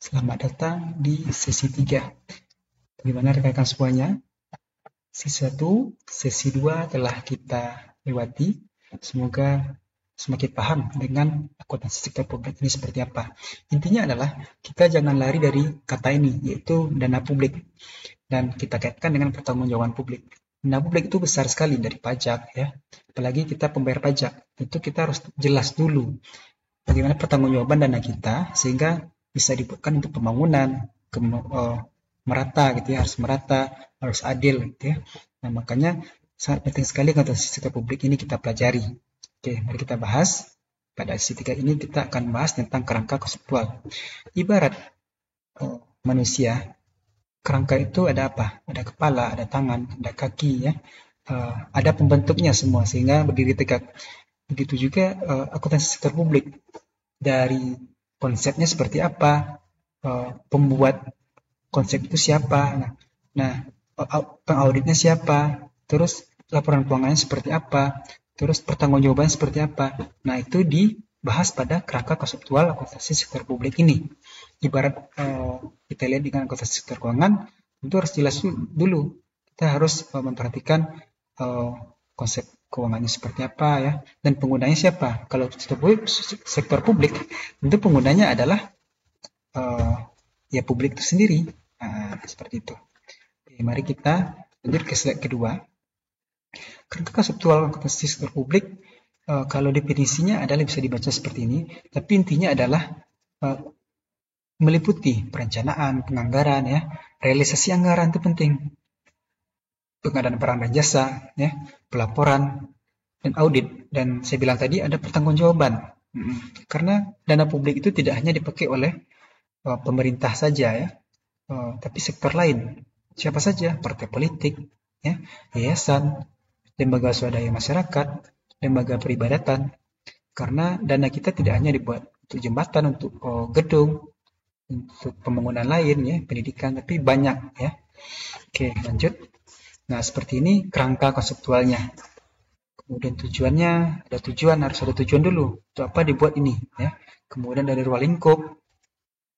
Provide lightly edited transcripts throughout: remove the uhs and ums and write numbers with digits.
Selamat datang di sesi 3. Bagaimana rekan-rekan semuanya? Sesi 1, sesi 2 telah kita lewati. Semoga semakin paham dengan akuntansi sektor publik ini seperti apa. Intinya adalah kita jangan lari dari kata ini, yaitu dana publik. Dan kita kaitkan dengan pertanggungjawaban publik. Dana publik itu besar sekali dari pajak, ya. Apalagi kita pembayar pajak. Tentu kita harus jelas dulu bagaimana pertanggungjawaban dana kita sehingga bisa dibuatkan untuk pembangunan merata gitu ya, harus merata, harus adil gitu ya. Nah, makanya sangat penting sekali akuntansi sektor publik ini kita pelajari. Oke, mari kita bahas. Pada sesi 3 ini kita akan bahas tentang kerangka konseptual. Ibarat manusia, kerangka itu ada apa? Ada kepala, ada tangan, ada kaki ya. Ada pembentuknya semua sehingga berdiri tegak. Begitu juga akuntansi sektor publik. Dari konsepnya seperti apa, pembuat konsep itu siapa, nah pengauditnya siapa, terus laporan keuangannya seperti apa, terus pertanggungjawabannya seperti apa. Nah, itu dibahas pada kerangka konseptual akuntansi sektor publik ini. Ibarat kita lihat dengan akuntansi sektor keuangan, itu harus jelas dulu. Kita harus memperhatikan konsep keuangannya seperti apa ya, dan penggunanya siapa. Kalau sektor publik tentu penggunanya adalah ya publik itu sendiri. Nah, seperti itu. Oke, mari kita lanjut ke slide kedua. Kerangka konseptual akuntansi sektor publik, kalau definisinya adalah bisa dibaca seperti ini, tapi intinya adalah meliputi perencanaan, penganggaran ya, realisasi anggaran itu penting. Pengadaan barang dan jasa, ya, pelaporan, dan audit. Dan saya bilang tadi ada pertanggungjawaban. Karena dana publik itu tidak hanya dipakai oleh pemerintah saja ya, tapi sektor lain. Siapa saja? Partai politik, ya, yayasan, lembaga swadaya masyarakat, lembaga peribadatan. Karena dana kita tidak hanya dibuat untuk jembatan, untuk gedung, untuk pembangunan lain ya, pendidikan, tapi banyak ya. Oke, lanjut. Nah, seperti ini kerangka konseptualnya. Kemudian tujuannya, ada tujuan, harus ada tujuan dulu. Untuk apa dibuat ini? Ya. Kemudian dari ruang lingkup.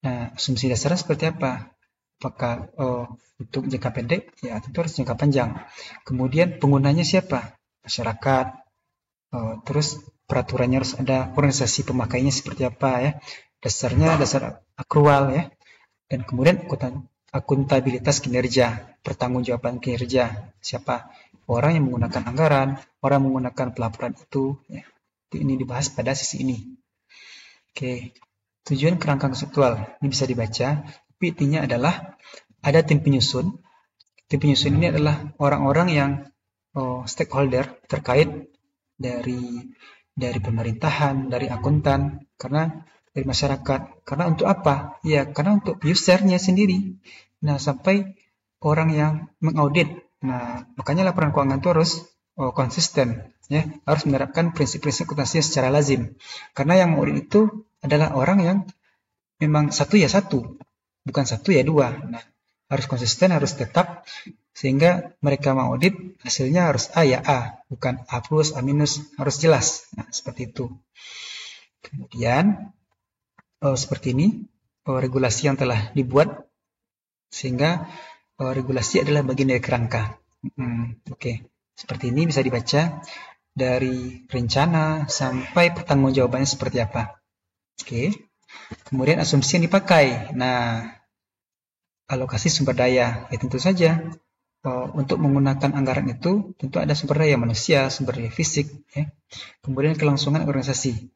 Nah, asumsi dasarnya seperti apa? Apakah untuk jangka pendek? Ya, tentu harus jangka panjang. Kemudian penggunanya siapa? Masyarakat. Terus peraturannya harus ada, organisasi pemakainya seperti apa ya? Dasarnya dasar akrual ya. Dan kemudian akuntabilitas kinerja, pertanggungjawaban kinerja. Siapa? Orang yang menggunakan anggaran, orang yang menggunakan pelaporan itu. Ya. Ini dibahas pada sisi ini. Oke, tujuan kerangka konseptual ini bisa dibaca, tapi intinya adalah ada tim penyusun. Tim penyusun ini adalah orang-orang yang stakeholder terkait dari pemerintahan, dari akuntan, karena dari masyarakat. Karena untuk apa? Ya, karena untuk usernya sendiri. Nah, sampai orang yang mengaudit. Nah, makanya laporan keuangan itu harus konsisten. Ya, harus menerapkan prinsip-prinsip akuntansi secara lazim. Karena yang mengaudit itu adalah orang yang memang satu ya satu, bukan satu ya dua. Nah, harus konsisten, harus tetap, sehingga mereka mengaudit hasilnya harus A ya A, bukan A plus, A minus, harus jelas. Nah, seperti itu. Kemudian seperti ini regulasi yang telah dibuat, sehingga regulasi adalah bagian dari kerangka. Oke, seperti ini bisa dibaca dari rencana sampai pertanggungjawabannya seperti apa. Oke, kemudian asumsi yang dipakai. Nah, alokasi sumber daya, ya tentu saja untuk menggunakan anggaran itu tentu ada sumber daya manusia, sumber daya fisik, ya. Kemudian kelangsungan organisasi.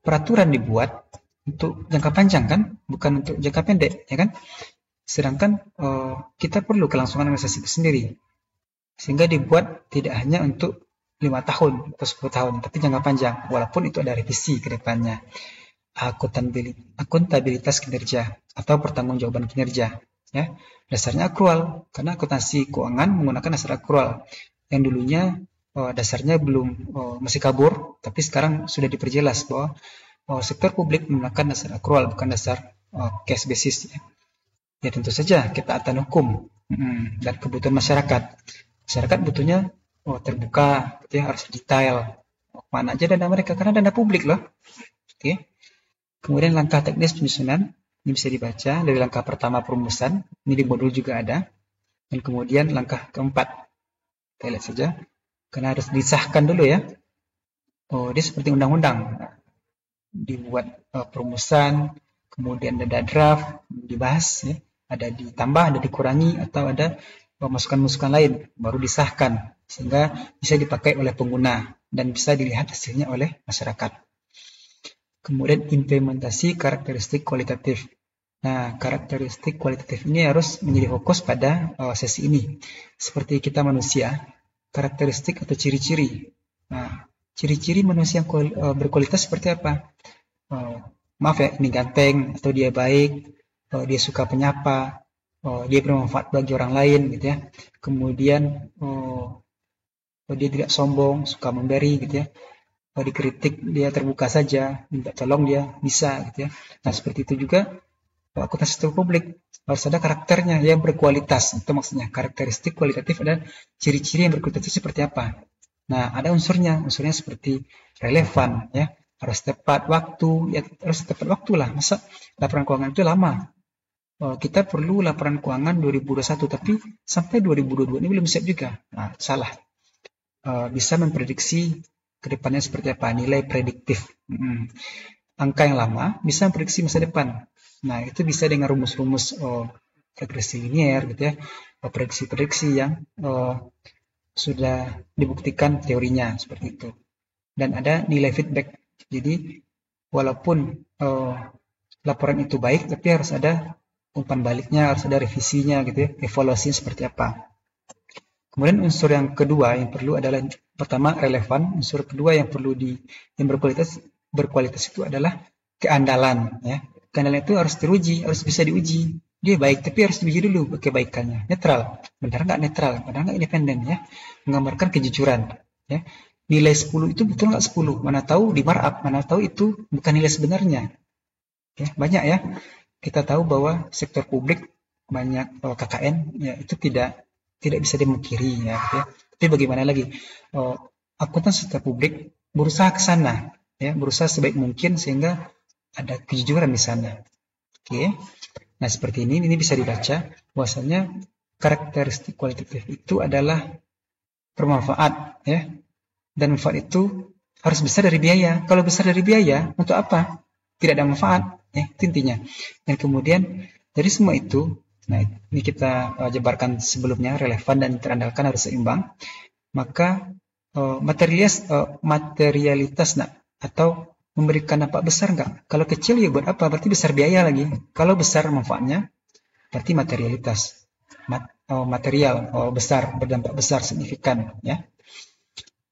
Peraturan dibuat untuk jangka panjang kan, bukan untuk jangka pendek, ya kan? Sedangkan kita perlu kelangsungan organisasi itu sendiri, sehingga dibuat tidak hanya untuk 5 tahun atau 10 tahun, tapi jangka panjang, walaupun itu ada revisi ke depannya. Akuntabilitas kinerja atau pertanggungjawaban kinerja, ya. Dasarnya akrual, karena akuntansi keuangan menggunakan dasar akrual. Yang dulunya dasarnya belum masih kabur, tapi sekarang sudah diperjelas bahwa sektor publik menggunakan dasar akrual, bukan dasar cash basis ya. Ya tentu saja kita ketaatan hukum dan kebutuhan masyarakat. Masyarakat butuhnya terbuka, gitu ya, harus detail. Mana aja dana mereka, karena dana publik loh. Oke. Kemudian langkah teknis penyusunan, ini bisa dibaca dari langkah pertama perumusan, ini di modul juga ada. Dan kemudian langkah keempat, kita lihat saja, karena harus disahkan dulu ya. Oh, dia seperti undang-undang, dibuat perumusan, kemudian ada draft, dibahas, ya. Ada ditambah, ada dikurangi, atau ada masukan-masukan lain, baru disahkan, sehingga bisa dipakai oleh pengguna, dan bisa dilihat hasilnya oleh masyarakat. Kemudian implementasi karakteristik kualitatif. Nah, karakteristik kualitatif ini harus menjadi fokus pada sesi ini. Seperti kita manusia, karakteristik atau ciri-ciri. Nah, ciri-ciri manusia yang berkualitas seperti apa? Maaf ya, ini ganteng, atau dia baik, dia suka penyapa, dia bermanfaat bagi orang lain, gitu ya. Kemudian dia tidak sombong, suka memberi, gitu ya. Dikritik dia terbuka saja, minta tolong dia bisa, gitu ya. Nah, seperti itu juga akuntansi publik harus ada karakternya yang berkualitas. Itu maksudnya karakteristik kualitatif, ada ciri-ciri yang berkualitas seperti apa. Nah, ada unsurnya seperti relevan, ya, harus tepat waktu, ya harus tepat waktu lah. Masa laporan keuangan itu lama? Kita perlu laporan keuangan 2021, tapi sampai 2022 ini belum siap juga. Nah, salah. Bisa memprediksi kedepannya seperti apa, nilai prediktif. Angka yang lama bisa memprediksi masa depan. Nah, itu bisa dengan rumus-rumus regresi linier, gitu ya, prediksi-prediksi yang sudah dibuktikan teorinya seperti itu. Dan ada nilai feedback. Jadi walaupun laporan itu baik, tapi harus ada umpan baliknya, harus ada revisinya, gitu ya, evaluasinya seperti apa. Kemudian unsur yang kedua yang perlu adalah, pertama relevan, unsur kedua yang perlu yang berkualitas itu adalah keandalan, ya. Keandalan itu harus teruji, harus bisa diuji. Dia baik, tapi harus diuji dulu kebaikannya. Netral, benar nggak netral, benar nggak independen, ya. Menggambarkan kejujuran, ya. Nilai 10 itu betul nggak 10? Mana tahu di markup, mana tahu itu bukan nilai sebenarnya. Ya, banyak ya. Kita tahu bahwa sektor publik banyak KKN, ya, itu tidak bisa dimungkiri, ya. Tapi bagaimana lagi? Akuntansi sektor publik berusaha ke sana, ya, berusaha sebaik mungkin sehingga ada kejujuran di sana. Oke. Nah, seperti ini bisa dibaca bahwasanya karakteristik kualitatif itu adalah bermanfaat, ya. Dan manfaat itu harus besar dari biaya. Kalau besar dari biaya, untuk apa? Tidak ada manfaat, ya, itu intinya. Dan kemudian dari semua itu, nah ini kita jabarkan sebelumnya, relevan dan terandalkan harus seimbang. Maka materialitas atau memberikan dampak besar enggak? Kalau kecil ya buat apa? Berarti besar biaya lagi. Kalau besar manfaatnya, berarti materialitas. Material besar, berdampak besar, signifikan, ya.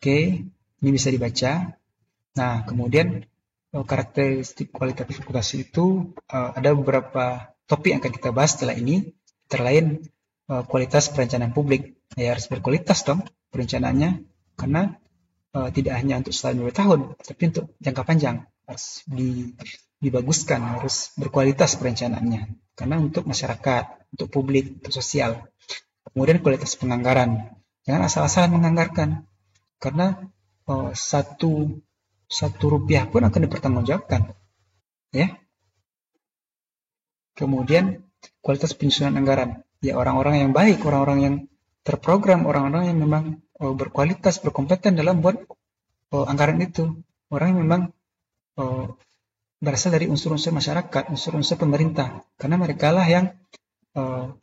Oke, ini bisa dibaca. Nah, kemudian karakteristik kualitatif akuntansi itu ada beberapa topik yang akan kita bahas setelah ini. Antara lain kualitas perencanaan publik. Ya, harus berkualitas dong perencanaannya, karena tidak hanya untuk setahun 2 tahun, tapi untuk jangka panjang harus dibaguskan, harus berkualitas perencanaannya. Karena untuk masyarakat, untuk publik, untuk sosial. Kemudian kualitas penganggaran. Jangan asal-asalan menganggarkan, karena satu rupiah pun akan dipertanggungjawabkan, ya. Kemudian kualitas penyusunan anggaran, ya, orang-orang yang baik, orang-orang yang terprogram, orang-orang yang memang berkualitas, berkompeten dalam buat anggaran itu, orang yang memang berasal dari unsur-unsur masyarakat, unsur-unsur pemerintah, karena mereka lah yang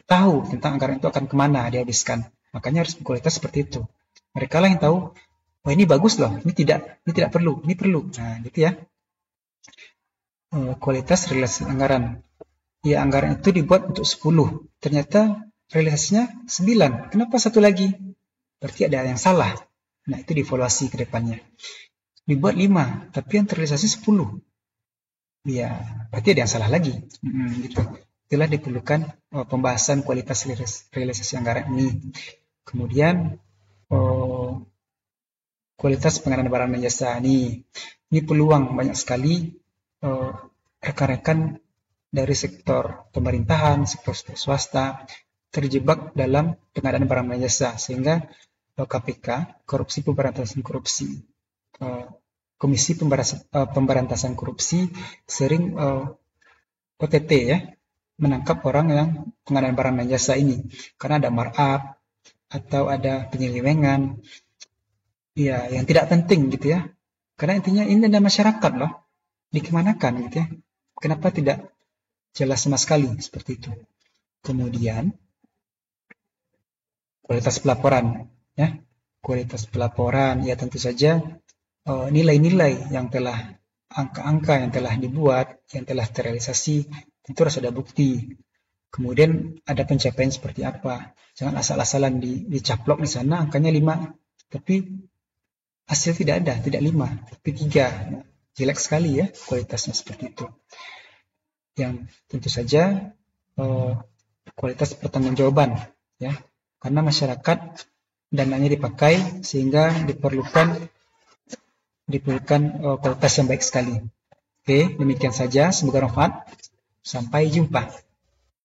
tahu tentang anggaran itu akan kemana dihabiskan. Makanya harus berkualitas seperti itu. Mereka lah yang tahu, oh ini bagus loh, ini tidak perlu, ini perlu. Nah, gitu ya. Kualitas realisasi anggaran. Ya, anggaran itu dibuat untuk 10. Ternyata realisasinya 9. Kenapa satu lagi? Berarti ada yang salah. Nah, itu dievaluasi ke depannya. Dibuat 5, tapi yang terrealisasi 10. Ya, berarti ada yang salah lagi. Gitu. Itulah diperlukan pembahasan kualitas realisasi anggaran ini. Kemudian kualitas pengadaan barang dan jasa. Ini peluang banyak sekali rekan-rekan dari sektor pemerintahan, sektor swasta terjebak dalam pengadaan barang dan jasa, sehingga KPK, Korupsi Pemberantasan Korupsi, Komisi Pemberantasan Korupsi sering OTT ya, menangkap orang yang pengadaan barang dan jasa ini karena ada markup atau ada penyelewengan ya yang tidak penting gitu ya. Karena intinya ini ada masyarakat loh, dikemanakan gitu ya. Kenapa tidak jelas sama sekali seperti itu. Kemudian kualitas pelaporan ya. Kualitas pelaporan ya tentu saja nilai-nilai yang telah angka-angka yang telah dibuat, yang telah terrealisasi tentu harus ada bukti. Kemudian ada pencapaian seperti apa. Jangan asal-asalan dicaplok di sana angkanya 5, tapi hasil tidak ada, tidak 5, tapi 3. Nah, jelek sekali ya kualitasnya seperti itu. Yang tentu saja kualitas pertanggungjawaban ya. Karena masyarakat dananya dipakai sehingga diperlukan kualitas yang baik sekali. Oke, demikian saja. Semoga bermanfaat. Sampai jumpa.